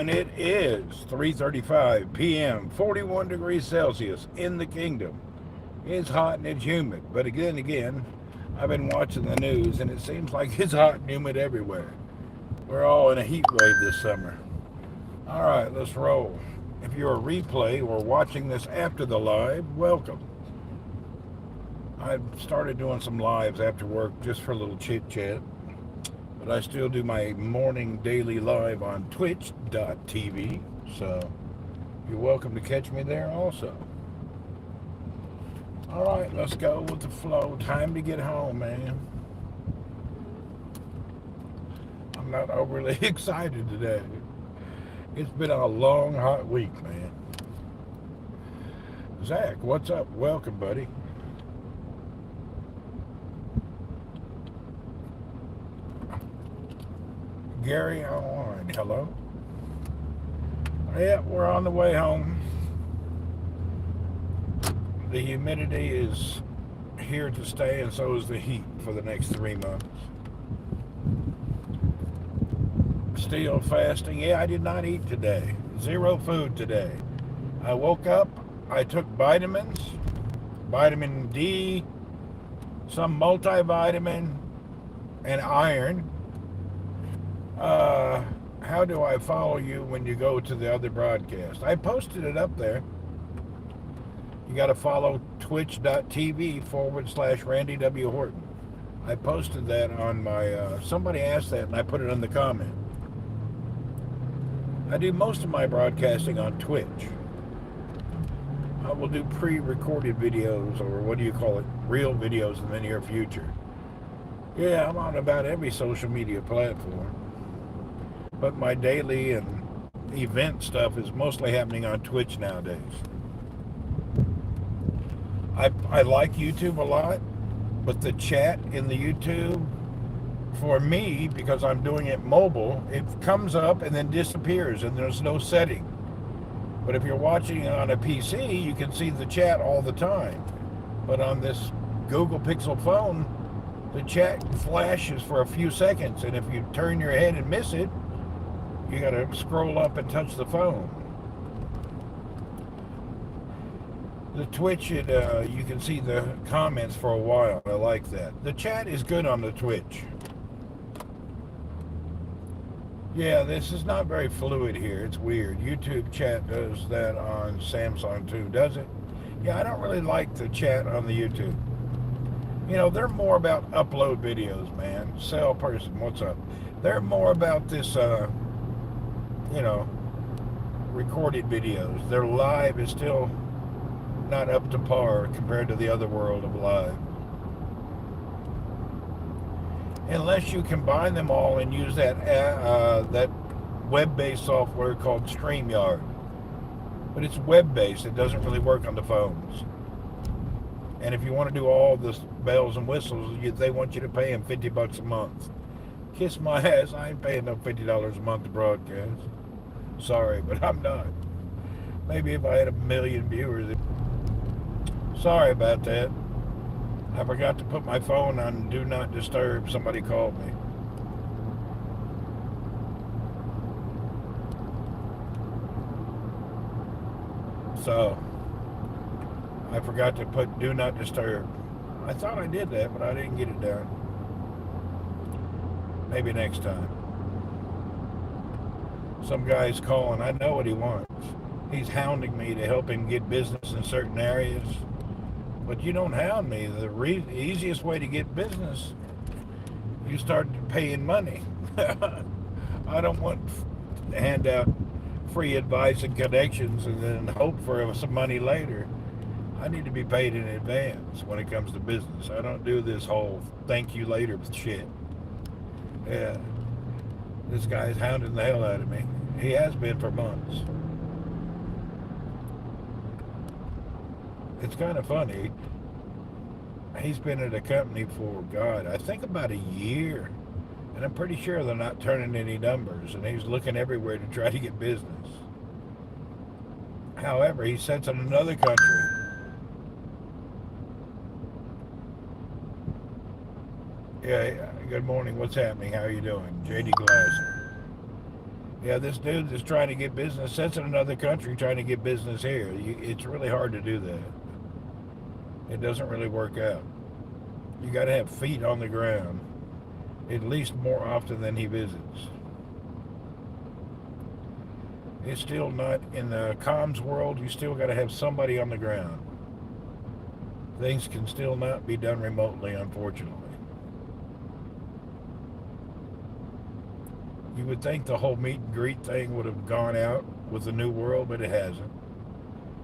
And it is 3:35 p.m., 41 degrees Celsius in the kingdom. It's hot and it's humid, but again, I've been watching the news and it seems like it's hot and humid everywhere. We're all in a heat wave this summer. All right, let's roll. If you're a replay or watching this after the live, welcome. I've started doing some lives after work just for a little chit chat, but I still do my morning daily live on twitch.tv, so you're welcome to catch me there also. All right, let's go with the flow. Time to get home, man. I'm not overly excited today. It's been a long, hot week, man. Zach, what's up? Welcome, buddy. Gary, all right, hello. Yeah, we're on the way home. The humidity is here to stay, and so is the heat for the next 3 months. Still fasting. Yeah, I did not eat today. Zero food today. I woke up, I took vitamins, vitamin D, some multivitamin, and iron. How do I follow you when you go to the other broadcast? I posted it up there. You got to follow twitch.tv/Randy W. Horton. I posted that on my, somebody asked that and I put it in the comment. I do most of my broadcasting on Twitch. I will do pre-recorded videos, or what do you call it, real videos in the near future. Yeah, I'm on about every social media platform. But my daily and event stuff is mostly happening on Twitch nowadays. I like YouTube a lot, but the chat in the YouTube, for me, because I'm doing it mobile, it comes up and then disappears and there's no setting. But if you're watching it on a PC, you can see the chat all the time. But on this Google Pixel phone, the chat flashes for a few seconds, and if you turn your head and miss it, you got to scroll up and touch the phone. The Twitch, you can see the comments for a while. I like that. The chat is good on the Twitch. Yeah, this is not very fluid here. It's weird. YouTube chat does that on Samsung too, does it? Yeah, I don't really like the chat on the YouTube. You know, they're more about upload videos, man. Sell person, what's up? They're more about this, you know, recorded videos. Their live is still not up to par compared to the other world of live. Unless you combine them all and use that web-based software called StreamYard. But it's web-based. It doesn't really work on the phones. And if you want to do all the bells and whistles, they want you to pay them $50 a month. Kiss my ass. I ain't paying no $50 a month to broadcast. Sorry, but I'm not. Maybe if I had 1 million viewers. Sorry about that. I forgot to put my phone on Do Not Disturb. Somebody called me. So, I forgot to put Do Not Disturb. I thought I did that, but I didn't get it done. Maybe next time. Some guy's calling. I know what he wants. He's hounding me to help him get business in certain areas. But you don't hound me. The easiest way to get business, you start paying money. I don't want to hand out free advice and connections and then hope for some money later. I need to be paid in advance when it comes to business. I don't do this whole thank you later shit. Yeah. This guy's hounding the hell out of me. He has been for months. It's kind of funny. He's been at a company for, God, I think about a year. And I'm pretty sure they're not turning any numbers. And he's looking everywhere to try to get business. However, he sits in another country. Yeah, good morning. What's happening? How are you doing? JD Glasser. Yeah, this dude is trying to get business, sits in another country trying to get business here. It's really hard to do that. It doesn't really work out. You got to have feet on the ground, at least more often than he visits. It's still not, in the comms world, you still got to have somebody on the ground. Things can still not be done remotely, unfortunately. You would think the whole meet and greet thing would have gone out with the new world, but it hasn't.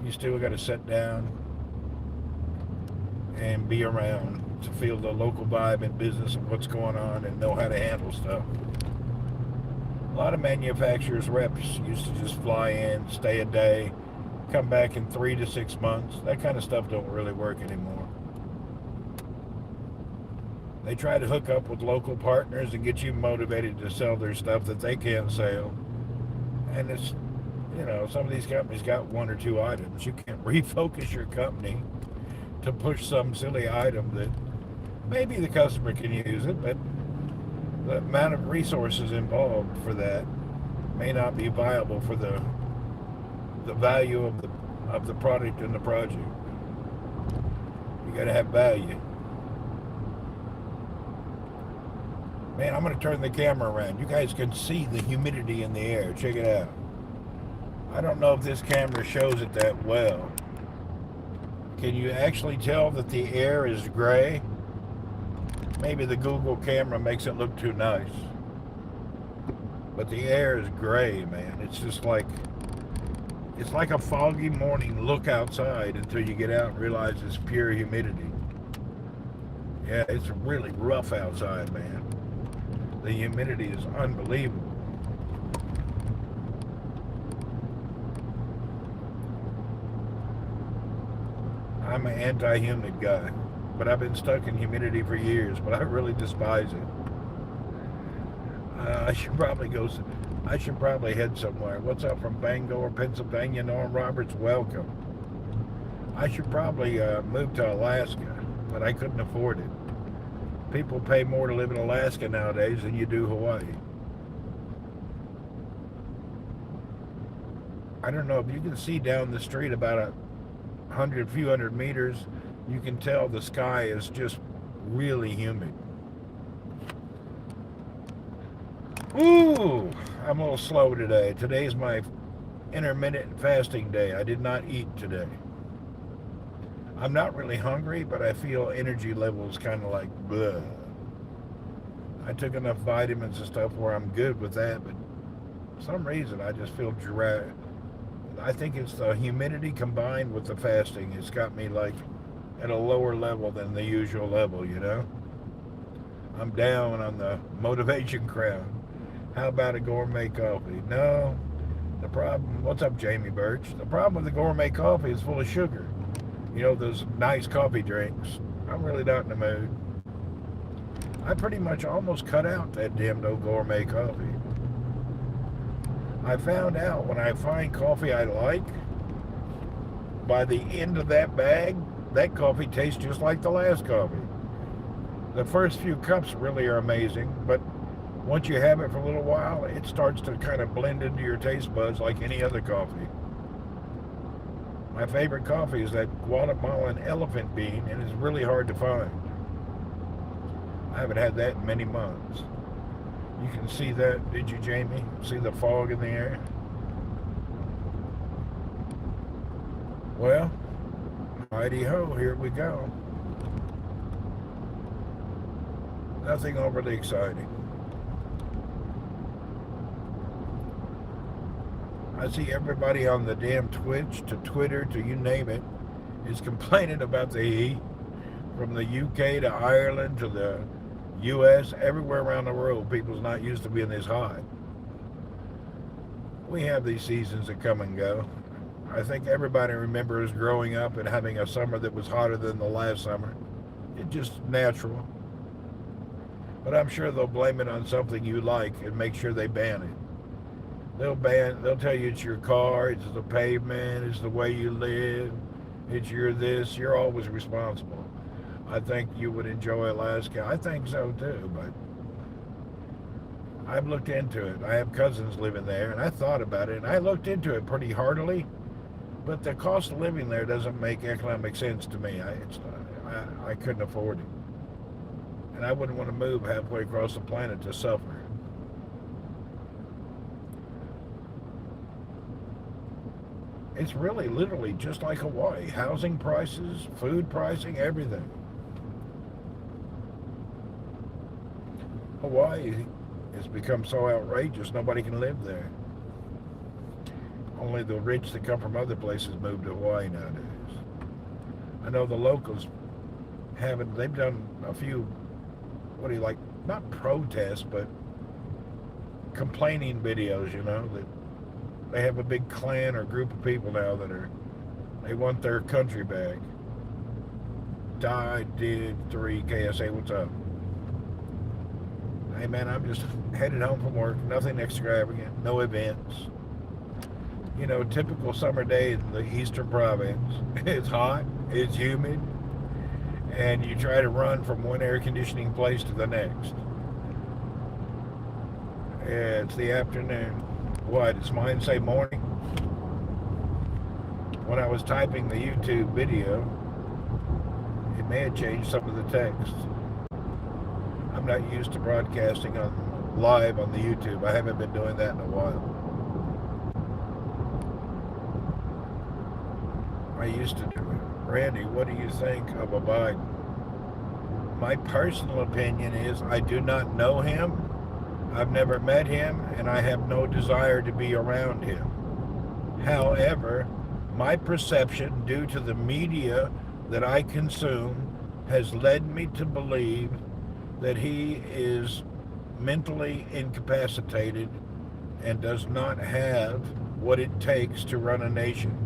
You still got to sit down and be around to feel the local vibe and business of what's going on and know how to handle stuff. A lot of manufacturers reps used to just fly in, stay a day, come back in 3 to 6 months. That kind of stuff don't really work anymore. They try to hook up with local partners and get you motivated to sell their stuff that they can't sell. And it's, some of these companies got 1 or 2 items. You can't refocus your company to push some silly item that maybe the customer can use it, but the amount of resources involved for that may not be viable for the value of the product and the project. You got to have value. Man, I'm going to turn the camera around. You guys can see the humidity in the air. Check it out. I don't know if this camera shows it that well. Can you actually tell that the air is gray? Maybe the Google camera makes it look too nice. But the air is gray, man. It's just like, it's like a foggy morning look outside until you get out and realize it's pure humidity. Yeah, it's really rough outside, man. The humidity is unbelievable. I'm an anti-humid guy, but I've been stuck in humidity for years, but I really despise it. I should probably head somewhere. What's up from Bangor, Pennsylvania? Norm Roberts, welcome. I should probably move to Alaska, but I couldn't afford it. People pay more to live in Alaska nowadays than you do Hawaii. I don't know if you can see down the street about a few hundred meters, you can tell the sky is just really humid. Ooh, I'm a little slow today. Today's my intermittent fasting day. I did not eat today. I'm not really hungry, but I feel energy levels kind of like bleh. I took enough vitamins and stuff where I'm good with that, but for some reason I just feel dry. I think it's the humidity combined with the fasting. It's got me like at a lower level than the usual level, I'm down on the motivation crowd. How about a gourmet coffee? No. The problem, what's up, Jamie Birch? The problem with the gourmet coffee is full of sugar. Those nice coffee drinks. I'm really not in the mood. I pretty much almost cut out that damn old gourmet coffee. I found out when I find coffee I like, by the end of that bag, that coffee tastes just like the last coffee. The first few cups really are amazing, but once you have it for a little while, it starts to kind of blend into your taste buds like any other coffee. My favorite coffee is that Guatemalan elephant bean, and it's really hard to find. I haven't had that in many months. You can see that, did you, Jamie? See the fog in the air? Well, mighty ho, here we go. Nothing overly exciting. I see everybody on the damn Twitch to Twitter to you name it is complaining about the heat. From the UK to Ireland to the US, everywhere around the world, people's not used to being this hot. We have these seasons that come and go. I think everybody remembers growing up and having a summer that was hotter than the last summer. It's just natural. But I'm sure they'll blame it on something you like and make sure they ban it. They'll tell you it's your car, it's the pavement, it's the way you live, it's your this, you're always responsible. I think you would enjoy Alaska. I think so too, but I've looked into it. I have cousins living there, and I thought about it, and I looked into it pretty heartily. But the cost of living there doesn't make economic sense to me. I couldn't afford it, and I wouldn't want to move halfway across the planet to suffer. It's really literally just like Hawaii. Housing prices, food pricing, everything. Hawaii has become so outrageous, nobody can live there. Only the rich that come from other places move to Hawaii nowadays. I know the locals they've done a few, what do you like, not protests, but complaining videos, that they have a big clan or group of people now they want their country back. Did 3 KSA, what's up? Hey man, I'm just headed home from work, nothing extravagant, no events. Typical summer day in the eastern province. It's hot, it's humid, and you try to run from one air conditioning place to the next. It's the afternoon. What, it's mine say morning? When I was typing the YouTube video, it may have changed some of the text. I'm not used to broadcasting live on the YouTube. I haven't been doing that in a while. I used to do it. Randy, what do you think of a Biden? My personal opinion is I do not know him. I've never met him, and I have no desire to be around him. However, my perception, due to the media that I consume, has led me to believe that he is mentally incapacitated and does not have what it takes to run a nation.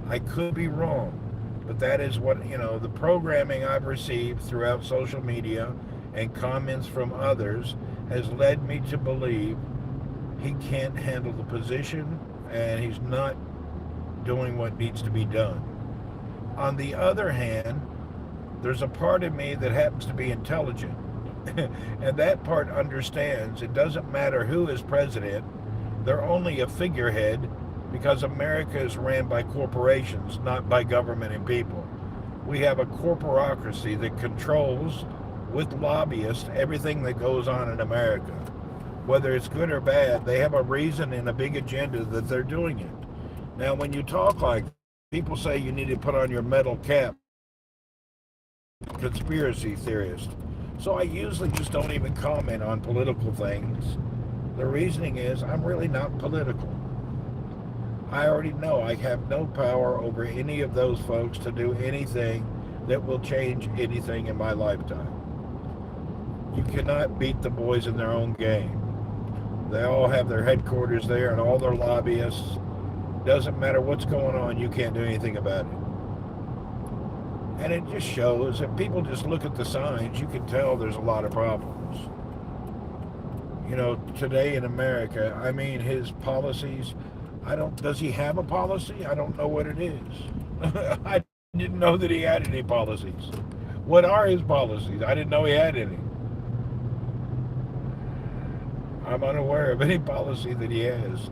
I could be wrong, but that is what, the programming I've received throughout social media and comments from others has led me to believe he can't handle the position and he's not doing what needs to be done. On the other hand, there's a part of me that happens to be intelligent, and that part understands it doesn't matter who is president, they're only a figurehead, because America is ran by corporations, not by government and people. We have a corporocracy that controls, with lobbyists, everything that goes on in America. Whether it's good or bad, they have a reason and a big agenda that they're doing it. Now, when you talk like people say you need to put on your metal cap, conspiracy theorist. So I usually just don't even comment on political things. The reasoning is I'm really not political. I already know I have no power over any of those folks to do anything that will change anything in my lifetime. You cannot beat the boys in their own game. They all have their headquarters there and all their lobbyists. Doesn't matter what's going on, you can't do anything about it. And it just shows, if people just look at the signs, you can tell there's a lot of problems. Today in America, his policies, does he have a policy? I don't know what it is. I didn't know that he had any policies. What are his policies? I didn't know he had any. I'm unaware of any policy that he has.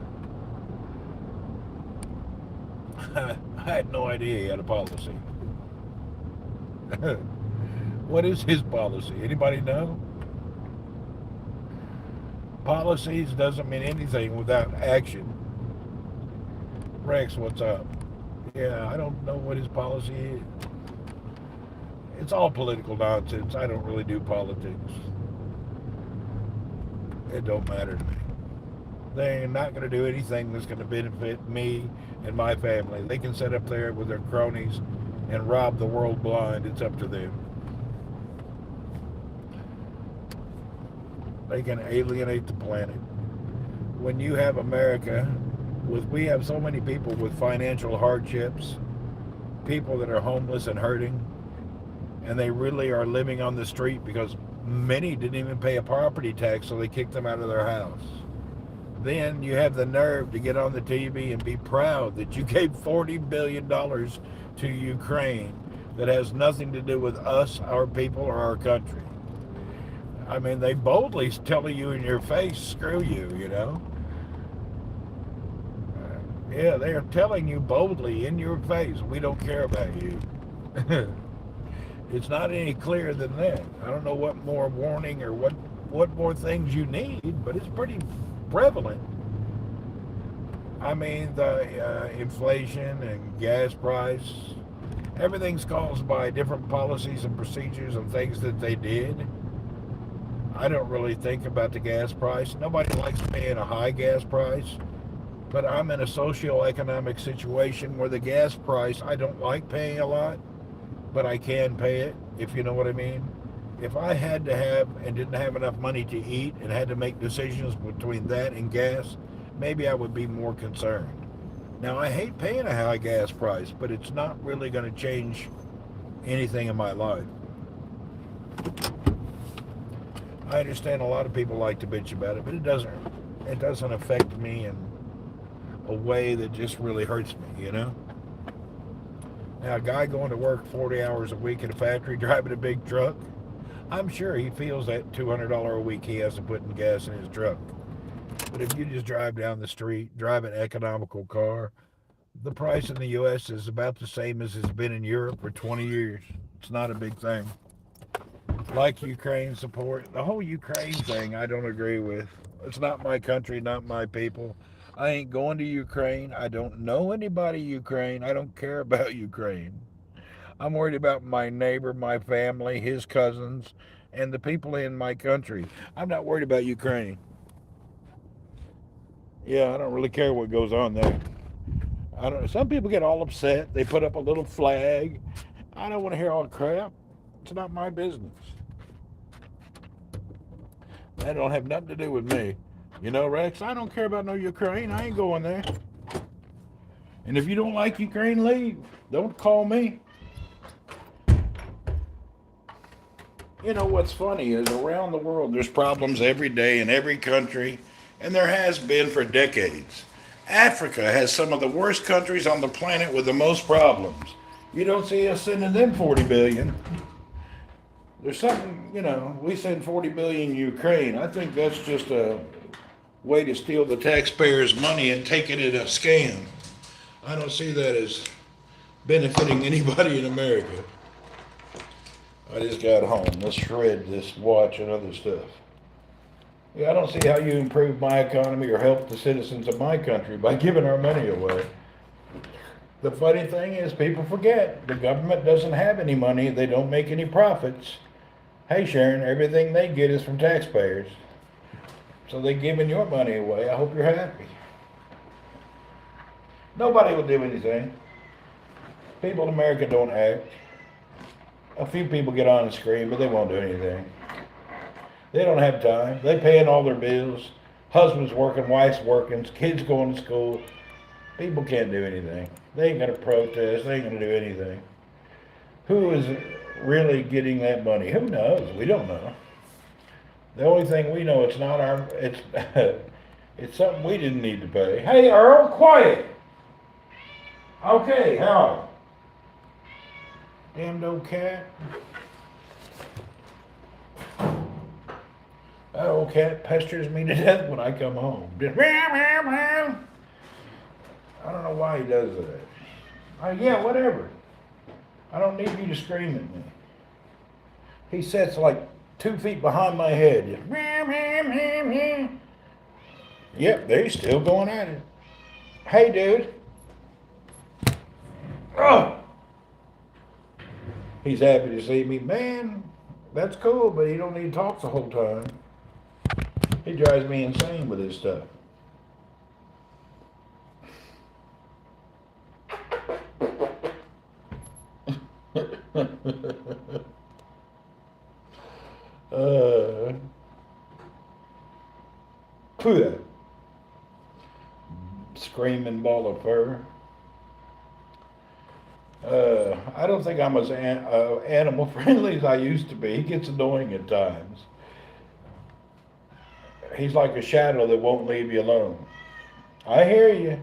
I had no idea he had a policy. What is his policy? Anybody know? Policies doesn't mean anything without action. Rex, what's up? Yeah, I don't know what his policy is. It's all political nonsense. I don't really do politics. It don't matter to me. They're not going to do anything that's going to benefit me and my family. They can sit up there with their cronies and rob the world blind. It's up to them. They can alienate the planet. When you have America, we have so many people with financial hardships, people that are homeless and hurting, and they really are living on the street because many didn't even pay a property tax, so they kicked them out of their house. Then you have the nerve to get on the TV and be proud that you gave $40 billion to Ukraine that has nothing to do with us, our people, or our country. I mean, they boldly telling you in your face, screw you, you know? Yeah, they are telling you boldly in your face, we don't care about you. It's not any clearer than that. I don't know what more warning or what more things you need, but it's pretty prevalent. I mean, the inflation and gas price, everything's caused by different policies and procedures and things that they did. I don't really think about the gas price. Nobody likes paying a high gas price, but I'm in a socio-economic situation where the gas price, I don't like paying a lot, but I can pay it, if you know what I mean. If I had to have and didn't have enough money to eat and had to make decisions between that and gas, maybe I would be more concerned. Now, I hate paying a high gas price, but it's not really going to change anything in my life. I understand a lot of people like to bitch about it, but it doesn't affect me in a way that just really hurts me, you know? Now, a guy going to work 40 hours a week in a factory driving a big truck, I'm sure he feels that $200 a week he has to put in gas in his truck. But if you just drive down the street, drive an economical car, the price in the U.S. is about the same as it's been in Europe for 20 years. It's not a big thing. Like Ukraine support, the whole Ukraine thing, I don't agree with. It's not my country, not my people. I ain't going to Ukraine. I don't know anybody Ukraine. I don't care about Ukraine. I'm worried about my neighbor, my family, his cousins, and the people in my country. I'm not worried about Ukraine. Yeah, I don't really care what goes on there. I don't. Some people get all upset. They put up a little flag. I don't want to hear all the crap. It's not my business. That don't have nothing to do with me. You know, Rex, I don't care about no Ukraine. I ain't going there. And if you don't like Ukraine, leave. Don't call me. You know, what's funny is around the world there's problems every day in every country, and there has been for decades. Africa has some of the worst countries on the planet with the most problems. You don't see us sending them 40 billion. There's something, you know, we send 40 billion to Ukraine. I think that's just a way to steal the taxpayers' money and take it in a scam. I don't see that as benefiting anybody in America. I just got home. Let's shred this watch and other stuff. Yeah, I don't see how you improve my economy or help the citizens of my country by giving our money away. The funny thing is, people forget the government doesn't have any money, they don't make any profits. Hey, Sharon, everything they get is from taxpayers. So they're giving your money away. I hope you're happy. Nobody will do anything. People in America don't act. A few people get on and scream, but they won't do anything. They don't have time. They paying all their bills. Husband's working, wife's working, kids going to school. People can't do anything. They ain't gonna protest. They ain't gonna do anything. Who is really getting that money? Who knows? We don't know. The only thing we know, it's not our. It's it's something we didn't need to pay. Hey, Earl, quiet. Okay, how? Damned old cat. That old cat pesters me to death when I come home. Just, I don't know why he does that. Yeah, whatever. I don't need you to scream at me. He sits like 2 feet behind my head. Just, yep, they're still going at it. Hey, dude. Oh! He's happy to see me. Man, that's cool, but he don't need to talk the whole time. He drives me insane with his stuff. Who that? Screaming ball of fur. I don't think I'm as animal friendly as I used to be. He gets annoying at times. He's like a shadow that won't leave you alone. I hear you.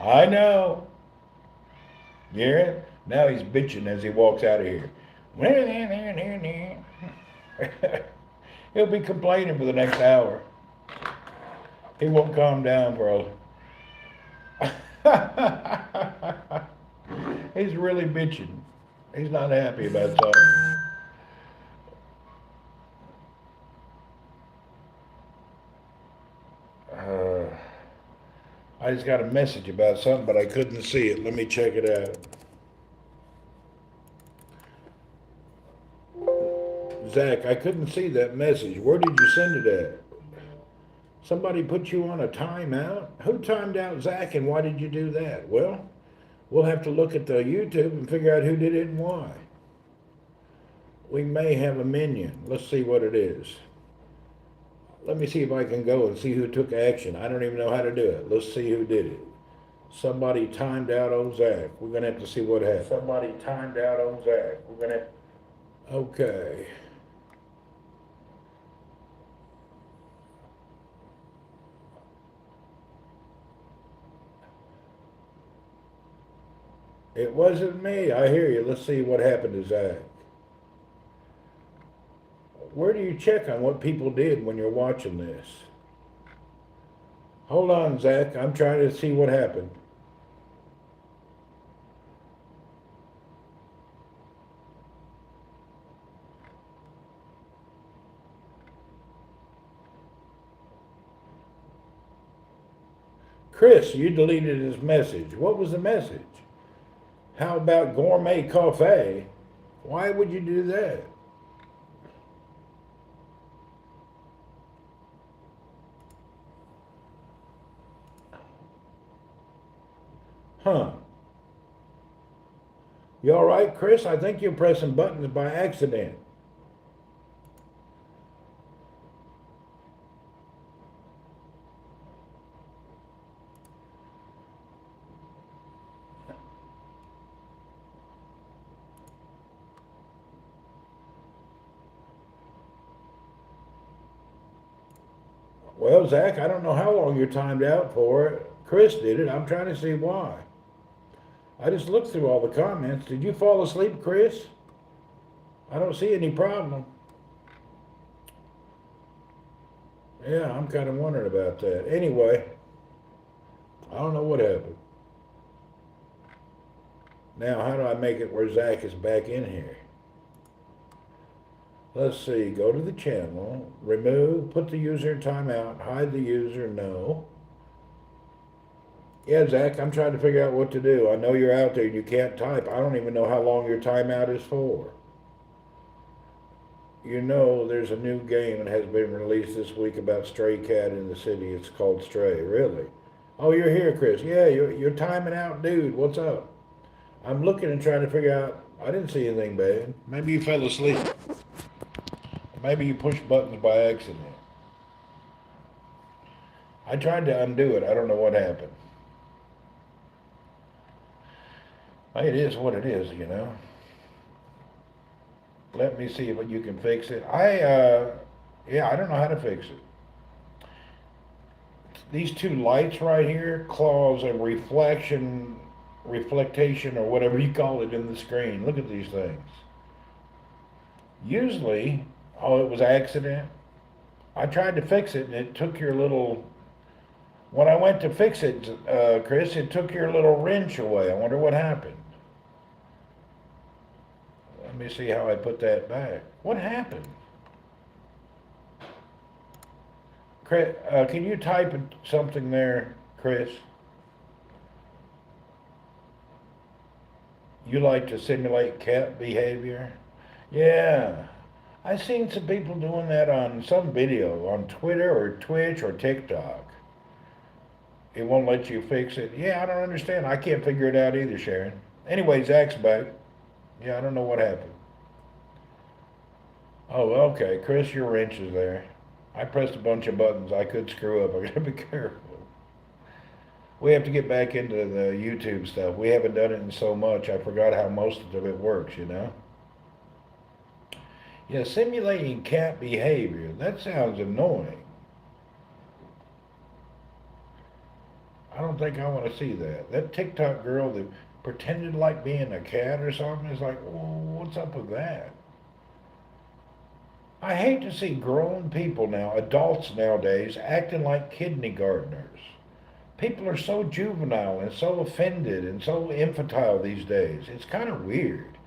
I know. You hear it? Now he's bitching as he walks out of here. He'll be complaining for the next hour. He won't calm down, bro. He's really bitching. He's not happy about something. I just got a message about something, but I couldn't see it. Let me check it out. Zach, I couldn't see that message. Where did you send it at? Somebody put you on a timeout? Who timed out Zach and why did you do that? Well, we'll have to look at the YouTube and figure out who did it and why. We may have a minion. Let's see what it is. Let me see if I can go and see who took action. I don't even know how to do it. Let's see who did it. Somebody timed out old Zach. We're going to have to see what happened. Somebody timed out old Zach. We're going to... Okay. It wasn't me. I hear you. Let's see what happened to Zach. Where do you check on what people did when you're watching this? Hold on, Zach. I'm trying to see what happened. Chris, you deleted his message. What was the message? How about Gourmet Cafe? Why would you do that? Huh. You all right, Chris? I think you're pressing buttons by accident. Well, Zach, I don't know how long you're timed out for. Chris did it. I'm trying to see why. I just looked through all the comments. Did you fall asleep, Chris? I don't see any problem. Yeah, I'm kind of wondering about that. Anyway, I don't know what happened. Now, how do I make it where Zach is back in here? Let's see, go to the channel, remove, put the user in timeout, hide the user, no. Yeah, Zach, I'm trying to figure out what to do. I know you're out there and you can't type. I don't even know how long your timeout is for. You know there's a new game that has been released this week about Stray Cat in the city. It's called Stray, really? Oh, you're here, Chris. Yeah, you're timing out, dude. What's up? I'm looking and trying to figure out. I didn't see anything bad. Maybe you fell asleep. Maybe you pushed buttons by accident. I tried to undo it. I don't know what happened. It is what it is, you know. Let me see if you can fix it. Yeah, I don't know how to fix it. These two lights right here cause a reflection, reflectation, or whatever you call it in the screen. Look at these things. Usually, oh, it was accident. I tried to fix it and it took your little, when I went to fix it, Chris, it took your little wrench away. I wonder what happened. Let me see how I put that back. What happened? Chris, can you type something there, Chris? You like to simulate cat behavior? Yeah. I've seen some people doing that on some video on Twitter or Twitch or TikTok. It won't let you fix it. Yeah, I don't understand. I can't figure it out either, Sharon. Anyway, Zach's back. Yeah, I don't know what happened. Oh, okay. Chris, your wrench is there. I pressed a bunch of buttons. I could screw up. I gotta be careful. We have to get back into the YouTube stuff. We haven't done it in so much. I forgot how most of it works, you know? Yeah, simulating cat behavior. That sounds annoying. I don't think I want to see that. That TikTok girl that pretended like being a cat or something is like, oh, what's up with that? I hate to see grown people now, adults nowadays, acting like kindergartners. People are so juvenile and so offended and so infantile these days. It's kind of weird.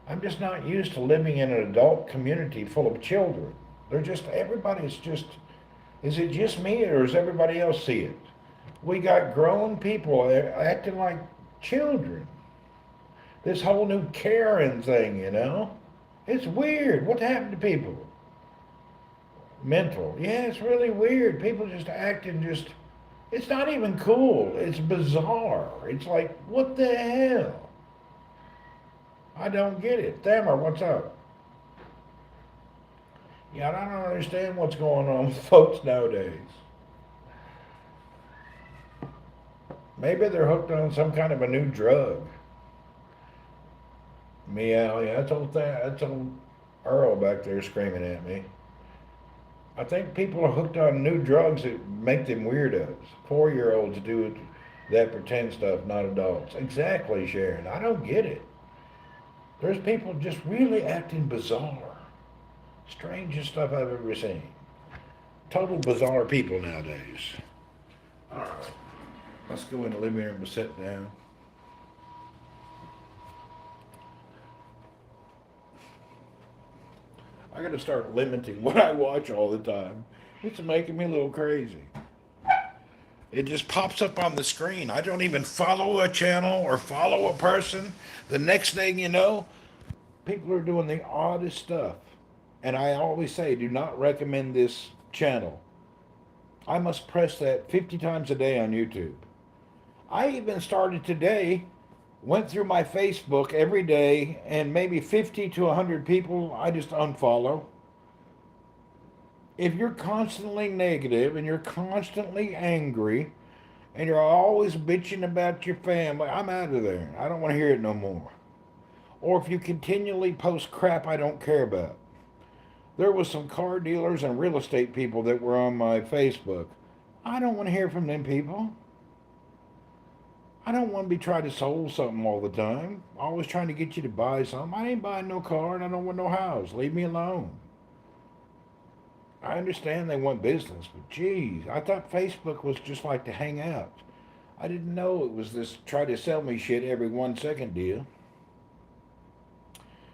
I'm just not used to living in an adult community full of children. They're just, everybody's just, is it just me or does everybody else see it? We got grown people acting like children. This whole new Karen thing, you know? It's weird. What happened to people? Mental. Yeah, it's really weird. People just acting just, it's not even cool. It's bizarre. It's like, what the hell? I don't get it. Thammer, what's up? Yeah, I don't understand what's going on with folks nowadays. Maybe they're hooked on some kind of a new drug. Meow, yeah, that's old Earl back there screaming at me. I think people are hooked on new drugs that make them weirdos. 4-year-olds do that pretend stuff, not adults. Exactly, Sharon. I don't get it. There's people just really acting bizarre. Strangest stuff I've ever seen. Total bizarre people nowadays. All right, let's go in the living room and sit down. I got to start limiting what I watch all the time. It's making me a little crazy. It just pops up on the screen. I don't even follow a channel or follow a person. The next thing you know, people are doing the oddest stuff. And I always say, do not recommend this channel. I must press that 50 times a day on YouTube. I even started today, went through my Facebook every day, and maybe 50 to 100 people I just unfollow. If you're constantly negative and you're constantly angry and you're always bitching about your family, I'm out of there. I don't want to hear it no more. Or if you continually post crap I don't care about. There was some car dealers and real estate people that were on my Facebook. I don't want to hear from them people. I don't want to be trying to sell something all the time. Always trying to get you to buy something. I ain't buying no car and I don't want no house. Leave me alone. I understand they want business, but geez, I thought Facebook was just like to hang out. I didn't know it was this try to sell me shit every 1 second deal.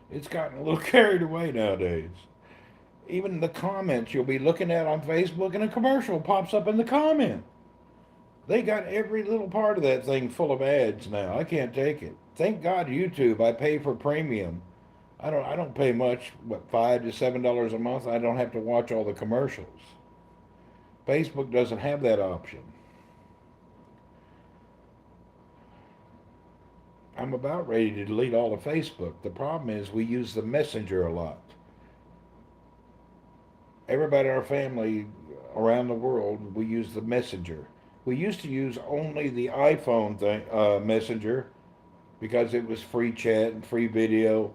It's gotten a little carried away nowadays. Even the comments you'll be looking at on Facebook and a commercial pops up in the comment. They got every little part of that thing full of ads now. I can't take it. Thank God YouTube. I pay for premium. I don't pay much, what, $5 to $7 a month. I don't have to watch all the commercials. Facebook doesn't have that option. I'm about ready to delete all of Facebook. The problem is we use the messenger a lot. Everybody in our family around the world, we use the messenger. We used to use only the iPhone messenger because it was free chat and free video.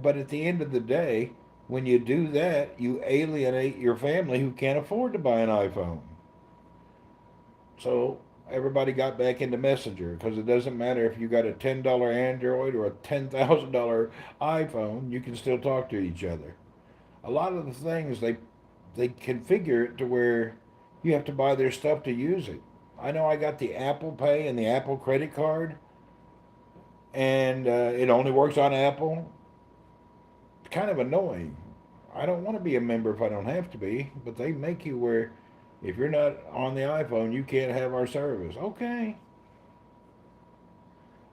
But at the end of the day, when you do that, you alienate your family who can't afford to buy an iPhone. So everybody got back into Messenger because it doesn't matter if you got a $10 Android or a $10,000 iPhone, you can still talk to each other. A lot of the things they configure it to where you have to buy their stuff to use it. I know I got the Apple Pay and the Apple credit card, and it only works on Apple. It's kind of annoying. I don't want to be a member if I don't have to be, but they make you where if you're not on the iPhone, you can't have our service. Okay.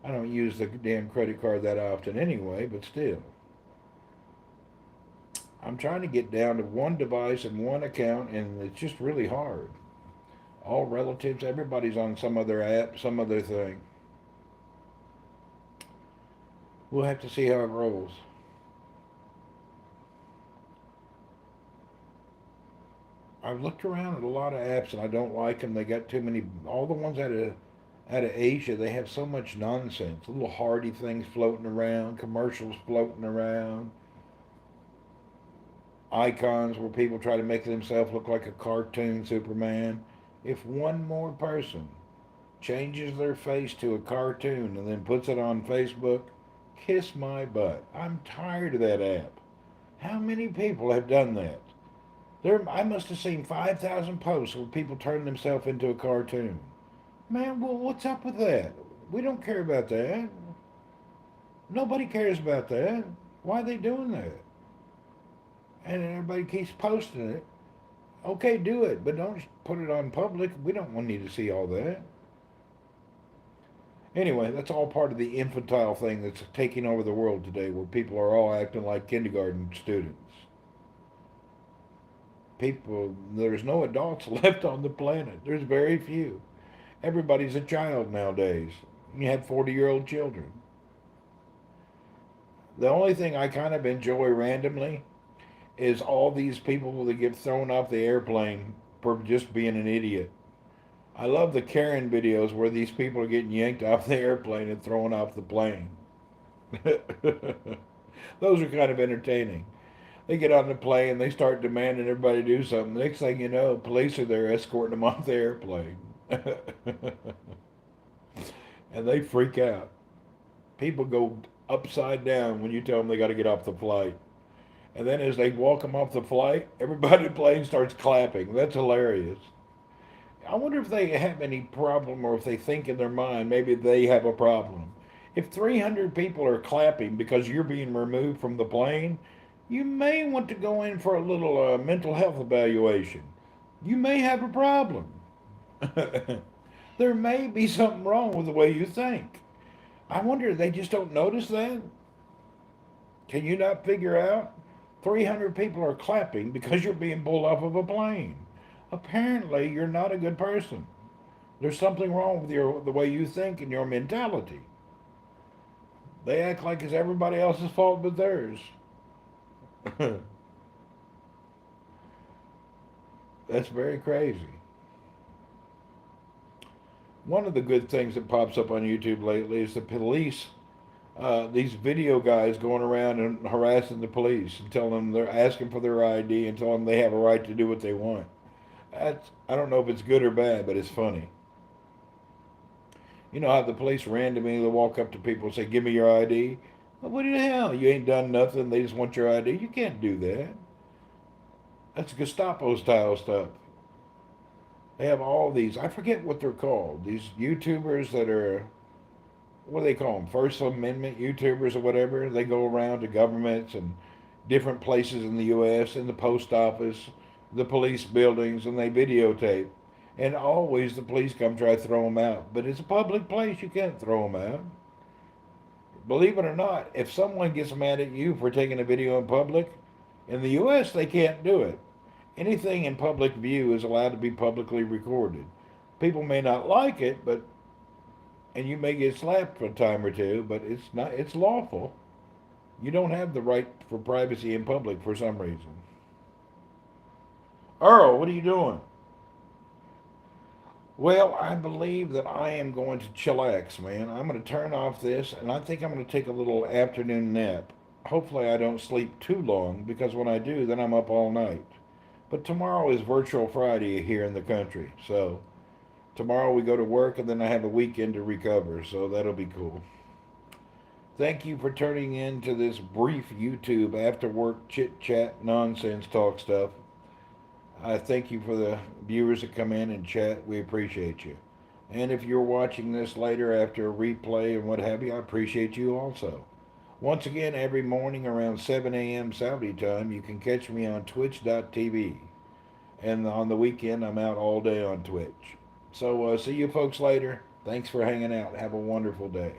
I don't use the damn credit card that often anyway, but still. I'm trying to get down to one device and one account, and it's just really hard. All relatives, everybody's on some other app, some other thing. We'll have to see how it rolls. I've looked around at a lot of apps and I don't like them. They got too many. All the ones out of Asia, they have so much nonsense. Little hardy things floating around, commercials floating around, icons where people try to make themselves look like a cartoon Superman. If one more person changes their face to a cartoon and then puts it on Facebook, kiss my butt. I'm tired of that app. How many people have done that? I must have seen 5,000 posts where people turn themselves into a cartoon. Man, well, what's up with that? We don't care about that. Nobody cares about that. Why are they doing that? And everybody keeps posting it. Okay, do it, but don't put it on public. We don't want need to see all that. Anyway, that's all part of the infantile thing that's taking over the world today, where people are all acting like kindergarten students. There's no adults left on the planet. There's very few. Everybody's a child nowadays. You have 40-year-old children. The only thing I kind of enjoy randomly is all these people that get thrown off the airplane for just being an idiot. I love the Karen videos where these people are getting yanked off the airplane and thrown off the plane. Those are kind of entertaining. They get on the plane and they start demanding everybody do something. The next thing you know, police are there escorting them off the airplane. And they freak out. People go upside down when you tell them they got to get off the flight. And then as they walk them off the flight, everybody in the plane starts clapping. That's hilarious. I wonder if they have any problem or if they think in their mind maybe they have a problem. If 300 people are clapping because you're being removed from the plane, you may want to go in for a little mental health evaluation. You may have a problem. There may be something wrong with the way you think. I wonder if they just don't notice that. Can you not figure out? 300 people are clapping because you're being pulled off of a plane. Apparently, you're not a good person. There's something wrong with the way you think and your mentality. They act like it's everybody else's fault but theirs. That's very crazy. One of the good things that pops up on YouTube lately is the police, these video guys going around and harassing the police and telling them they're asking for their ID and telling them they have a right to do what they want. I don't know if it's good or bad, but it's funny. You know how the police randomly walk up to people and say, "Give me your ID." Well, what the hell? You ain't done nothing. They just want your ID. You can't do that. That's Gestapo style stuff. They have all these. I forget what they're called. These YouTubers that are, what do they call them? First Amendment YouTubers or whatever. They go around to governments and different places in the U.S., in the post office, the police buildings, and they videotape. And always the police come try to throw them out. But it's a public place. You can't throw them out. Believe it or not, if someone gets mad at you for taking a video in public, in the U.S. they can't do it. Anything in public view is allowed to be publicly recorded. People may not like it, but and you may get slapped for a time or two, but it's lawful. You don't have the right for privacy in public for some reason. Earl, what are you doing? Well, I believe that I am going to chillax, man. I'm going to turn off this, and I think I'm going to take a little afternoon nap. Hopefully, I don't sleep too long, because when I do, then I'm up all night. But tomorrow is Virtual Friday here in the country, so tomorrow we go to work, and then I have a weekend to recover, so that'll be cool. Thank you for turning in to this brief YouTube after work chit chat nonsense talk stuff. I thank you for the viewers that come in and chat. We appreciate you. And if you're watching this later after a replay and what have you, I appreciate you also. Once again, every morning around 7 a.m. Saudi time, you can catch me on twitch.tv. And on the weekend, I'm out all day on Twitch. So see you folks later. Thanks for hanging out. Have a wonderful day.